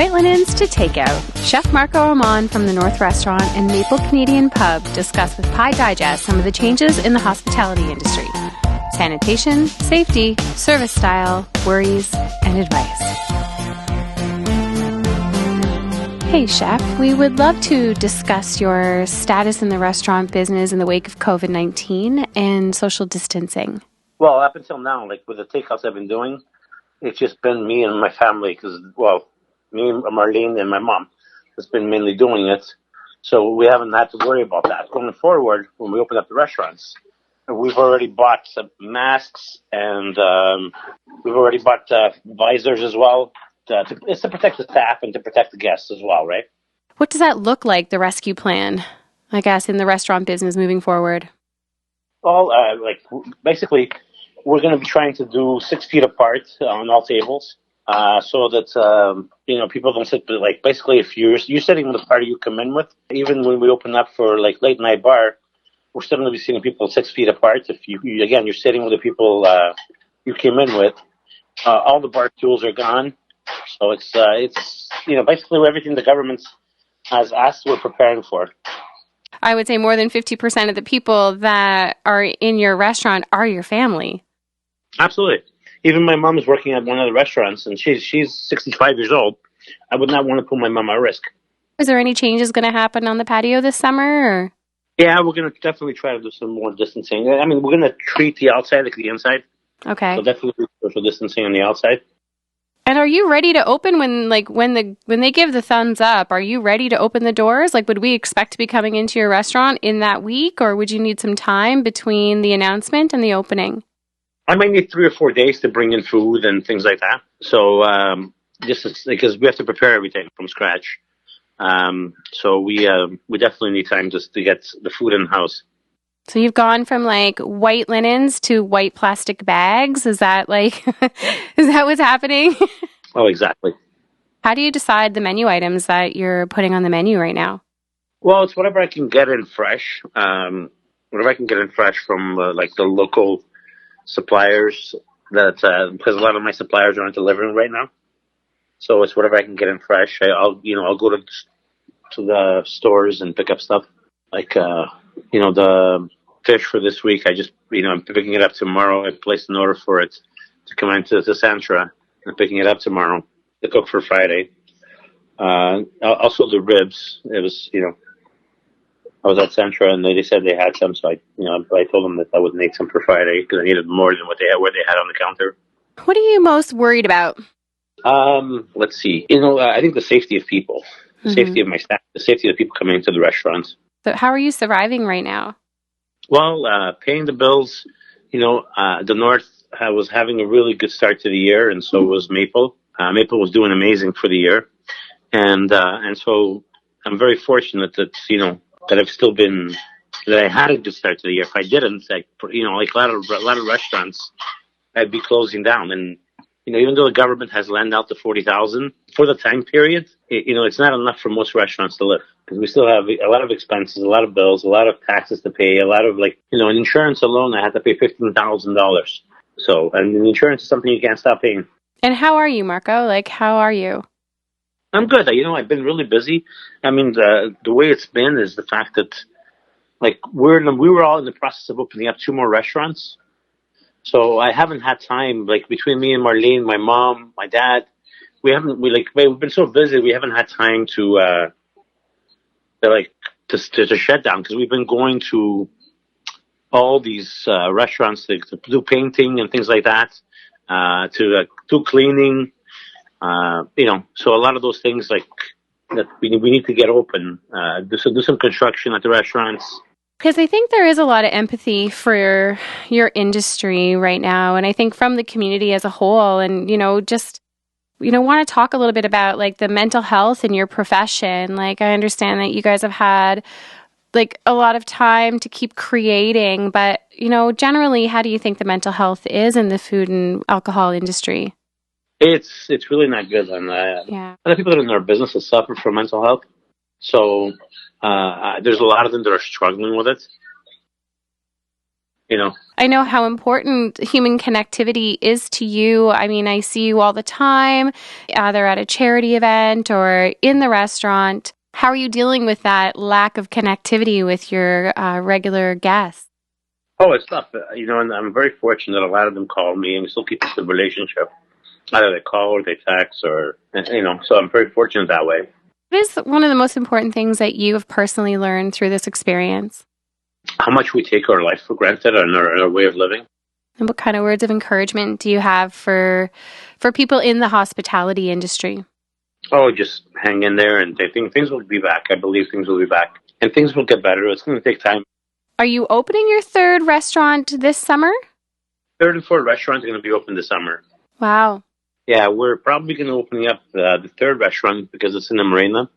white linens to takeout, Chef Marco Ormonde from the North Restaurant and Maple Canadian Pub discuss with Pie Digest some of the changes in the hospitality industry. Sanitation, safety, service style, worries, and advice. Hey Chef, we would love to discuss your status in the restaurant business in the wake of COVID-19 and social distancing. Well, up until now, like with the takeouts I've been doing, it's just been me and my family because, well, me, Marlene, and my mom has been mainly doing it. So we haven't had to worry about that. Going forward, when we open up the restaurants, we've already bought some masks and we've already bought visors as well. It's to protect the staff and to protect the guests as well, right? What does that look like, the rescue plan, I guess, in the restaurant business moving forward? Well, basically, we're going to be trying to do 6 feet apart on all tables, so that people don't sit. Like basically, if you're sitting with the party you come in with, even when we open up for like late night bar, we're still going to be seeing people 6 feet apart. If you're sitting with the people you came in with, all the bar stools are gone. So it's basically everything the government has asked we're preparing for. I would say more than 50% of the people that are in your restaurant are your family. Absolutely. Even my mom is working at one of the restaurants, and she's 65 years old. I would not want to put my mom at risk. Is there any changes going to happen on the patio this summer? Or? Yeah, we're going to definitely try to do some more distancing. I mean, we're going to treat the outside like the inside. Okay. So definitely social distancing on the outside. And are you ready to open when they give the thumbs up? Are you ready to open the doors? Like, would we expect to be coming into your restaurant in that week, or would you need some time between the announcement and the opening? I might need 3 or 4 days to bring in food and things like that. So just because we have to prepare everything from scratch. So we definitely need time just to get the food in the house. So you've gone from like white linens to white plastic bags. Is that what's happening? Oh, exactly. How do you decide the menu items that you're putting on the menu right now? Well, it's whatever I can get in fresh. Whatever I can get in fresh from the local suppliers because a lot of my suppliers aren't delivering right now. So it's whatever I can get in fresh. I'll go to the stores and pick up stuff like the fish for this week. I'm picking it up tomorrow. I placed an order for it to come into Santra. I'm picking it up tomorrow to cook for Friday. Also the ribs. It was, I was at Santra and they said they had some, so I told them that I would need some for Friday because I needed more than what they had on the counter. What are you most worried about? Let's see. I think the safety of people, the safety of my staff, the safety of the people coming into the restaurants. So how are you surviving right now? Well, paying the bills. The North was having a really good start to the year, and so was Maple. Maple was doing amazing for the year, and so I'm very fortunate that that I've still been that I had a good start to the year. If I didn't, like a lot of restaurants, I'd be closing down. And even though the government has lent out the $40,000 for the time period, it's not enough for most restaurants to live because we still have a lot of expenses, a lot of bills, a lot of taxes to pay, a lot of in insurance alone, I had to pay $15,000. So, and insurance is something you can't stop paying. And how are you, Marco? How are you? I'm good. I've been really busy. I mean, the way it's been is the fact that we were all in the process of opening up 2 more restaurants. So I haven't had time, between me and Marlene, my mom, my dad, we've been so busy, we haven't had time to shut down because we've been going to all these restaurants to do painting and things like that, to do cleaning, so a lot of those things that we need to get open, do some construction at the restaurants. Because I think there is a lot of empathy for your industry right now. And I think from the community as a whole and, want to talk a little bit about the mental health in your profession. I understand that you guys have had a lot of time to keep creating, but, generally, how do you think the mental health is in the food and alcohol industry? It's really not good. And a lot of people that are in our businesses suffer from mental health. So there's a lot of them that are struggling with it. I know how important human connectivity is to you. I mean, I see you all the time, either at a charity event or in the restaurant. How are you dealing with that lack of connectivity with your regular guests? Oh, it's tough. And I'm very fortunate. A lot of them call me, and we still keep a good relationship. Either they call or they text, so I'm very fortunate that way. What is one of the most important things that you have personally learned through this experience? How much we take our life for granted and our way of living. And what kind of words of encouragement do you have for people in the hospitality industry? Oh, just hang in there, and I think things will be back. I believe things will be back, and things will get better. It's going to take time. Are you opening your third restaurant this summer? Third and fourth restaurants are going to be open this summer. Wow. Yeah, we're probably going to open up the third restaurant because it's in the marina,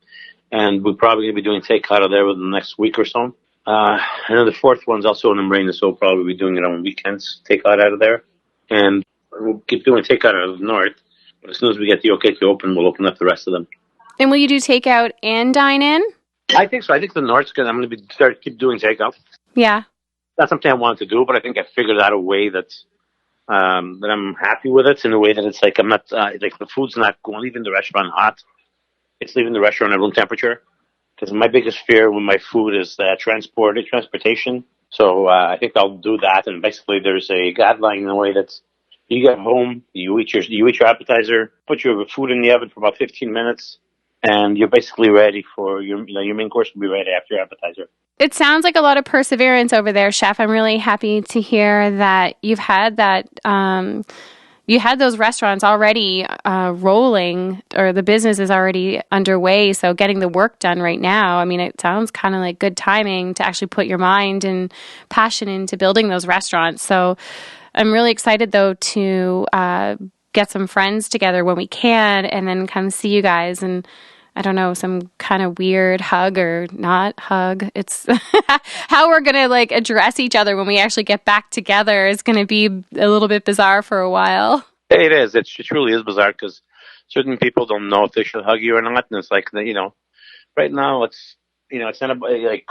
and we're probably going to be doing takeout out of there within the next week or so. I know the fourth one's also in the marina, so we'll probably be doing it on weekends, takeout out of there. And we'll keep doing takeout out of the north. But as soon as we get the okay to open, we'll open up the rest of them. And will you do takeout and dine in? I think so. I think the north's good. I'm going to keep doing takeout. Yeah. That's something I wanted to do, but I think I figured out a way that I'm happy with it, in a way that it's like I'm not, like the food's not leaving the restaurant hot. It's leaving the restaurant at room temperature. Because my biggest fear with my food is transportation. So I think I'll do that. And basically, there's a guideline in a way that you get home, you eat your appetizer, put your food in the oven for about 15 minutes, and you're basically ready for your main course will be ready after your appetizer. It sounds like a lot of perseverance over there, Chef. I'm really happy to hear that you've had that. You had those restaurants already rolling, or the business is already underway. So getting the work done right now, I mean, it sounds kind of like good timing to actually put your mind and passion into building those restaurants. So I'm really excited, though, to get some friends together when we can and then come see you guys and, I don't know, some kind of weird hug or not hug. It's how we're going to address each other when we actually get back together is going to be a little bit bizarre for a while. It is. It truly is bizarre because certain people don't know if they should hug you or not. And it's like, right now it's not about like,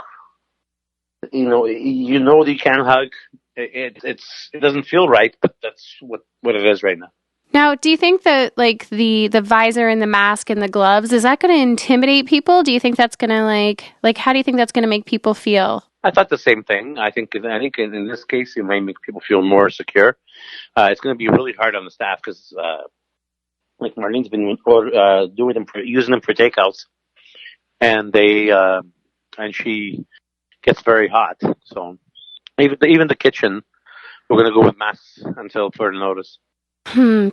that you can hug. It doesn't feel right, but that's what it is right now. Now, do you think that the visor and the mask and the gloves, is that going to intimidate people? Do you think that's going to how do you think that's going to make people feel? I thought the same thing. I think in this case, it may make people feel more secure. It's going to be really hard on the staff because, Marlene's been using them for takeouts, and and she gets very hot. So even the kitchen, we're going to go with masks until further notice.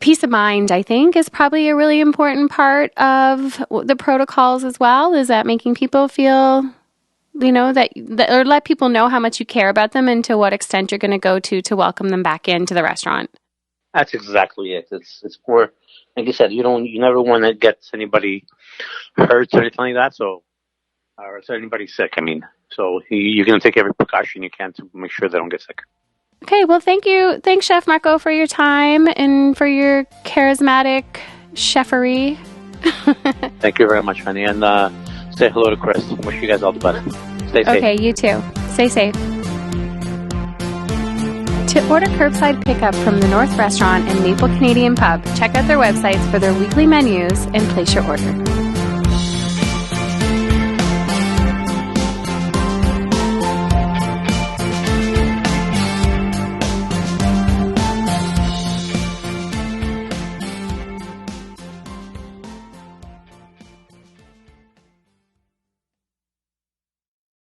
Peace of mind, I think, is probably a really important part of the protocols as well. Is that making people feel, that or let people know how much you care about them and to what extent you're going to go to welcome them back into the restaurant. That's exactly it. It's more, like you said, you never want to get anybody hurt or anything like that. So, or anybody sick. I mean, so you're going to take every precaution you can to make sure they don't get sick. Okay, well, thank you. Thanks, Chef Marco, for your time and for your charismatic chefery. Thank you very much, honey. And say hello to Chris. Wish you guys all the best. Stay safe. Okay, you too. Stay safe. To order curbside pickup from the North Restaurant and Maple Canadian Pub, check out their websites for their weekly menus and place your order.